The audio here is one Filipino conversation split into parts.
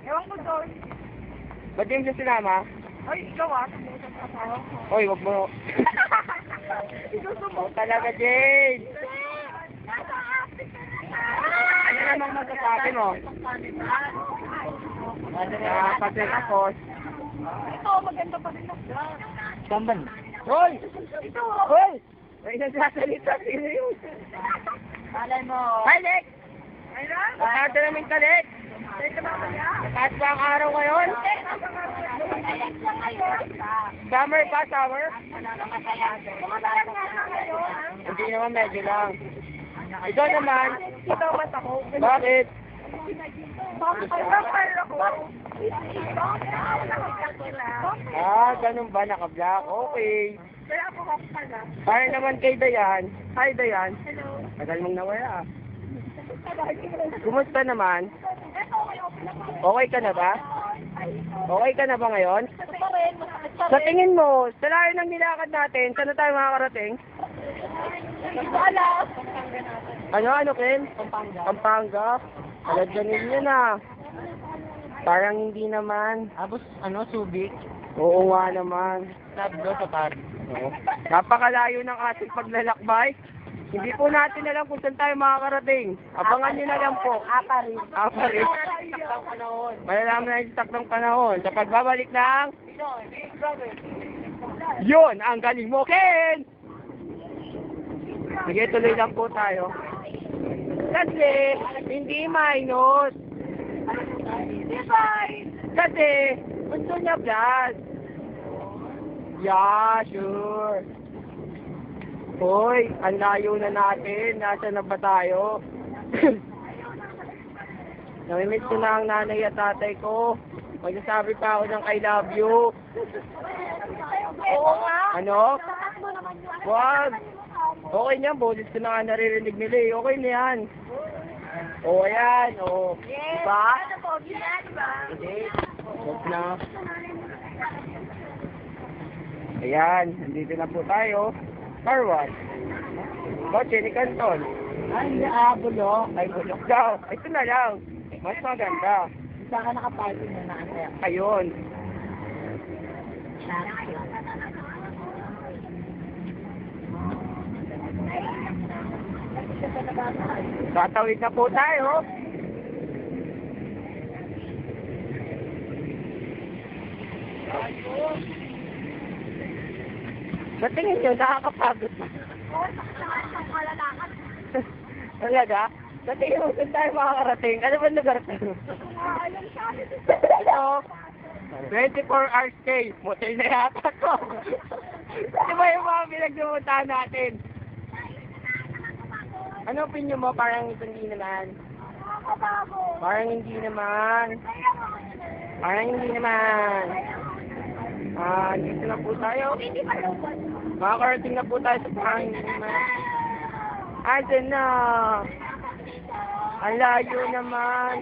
Ewan ko doon. Ba't yung siya sinama? Ay, ikaw ah. Tumusan sa asawa ko. Hoy, wag mo. Isusubo. Talaga, Jane. Ano namang masasabi mo? Kasi tapos. Ito, maganda pa rin ako. Samban. Hoy! Ito. Hoy! May nagsasalita. Sino yun? Malay mo. Hi, Lex! Ay na? Nakata namin ka, Lex. Teka mamaya. Kahit pa ang araw ngayon? Summer pa, summer? Hindi naman, medyo lang. Ikaw naman. Ikaw ba ako? Bakit? Bakit ako? Ganun ba? Naka-black? Okay. Kaya ako ka pala. Para naman kay Dayan. Hi, Dayan. Hello. Tagal mong nawala. Kumusta naman? Okay ka na ba? Okay ka na ba ngayon? Sa tingin mo, sa layo ng nilakad natin, saan na tayo makakarating? Ano, Ken? Pampanga. Alad ganin yun ah. Parang hindi naman. Subic? Oo nga naman. Sabdo sa par. Oo. Napakalayo ng ating paglalakbay. Hindi po natin alam kung saan tayo makakarating. Abangan nyo na lang po. Apa rin. Malalaman na yung takdang panahon. Sa pagbabalik ng... Yun! Ang galing mo, Ken! Sige, tuloy lang po tayo. Kasi, hindi minus. Kasi, gusto niya plus. Yeah, sure. Hoy, ang layo na natin. Nasaan na ba tayo? Namimiss ko na ang nanay at tatay ko. Magsasabi pa ako ng I love you. Oo nga. Ano? Wag. Okay niyan, boses ko na nga naririnig nila eh. Okay na yan. Oo, yan. Oo. Diba? Ano po, diba? Hindi. Huwag na. Ayan, nandito na po tayo. Car wash. Kotse ni Canton. Ay, bulok. Ay, bulok daw. Ito na lang. Mas maganda. Saan ka nakaparking na nakasaya? Ayun. Tatawid na po tayo. Sa tingin nyo, nakakapagod ba? Talaga? Sa tingin mo, saan tayo makakarating? Ano ba lugar tayo? Ito, 24 hours stay. Motel na yata ko. Di ba yung mga pinagdumuntahan natin? Ano opinion mo? Parang hindi naman. Parang hindi naman. Parang hindi naman. Dito na po tayo. Makakarating na po tayo sa parang hindi naman. Ayan na. Ang layo naman.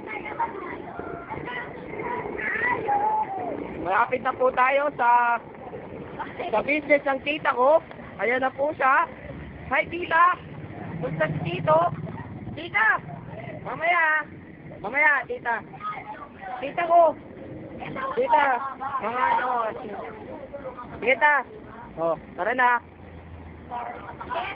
Malapit na po tayo sa business ng tita ko. Ayan na po siya. Hi, tita. Gusto si tito. Tita. Mamaya, tita. Tita ko. Tita. Mga ano. Tita. Oh, tara na.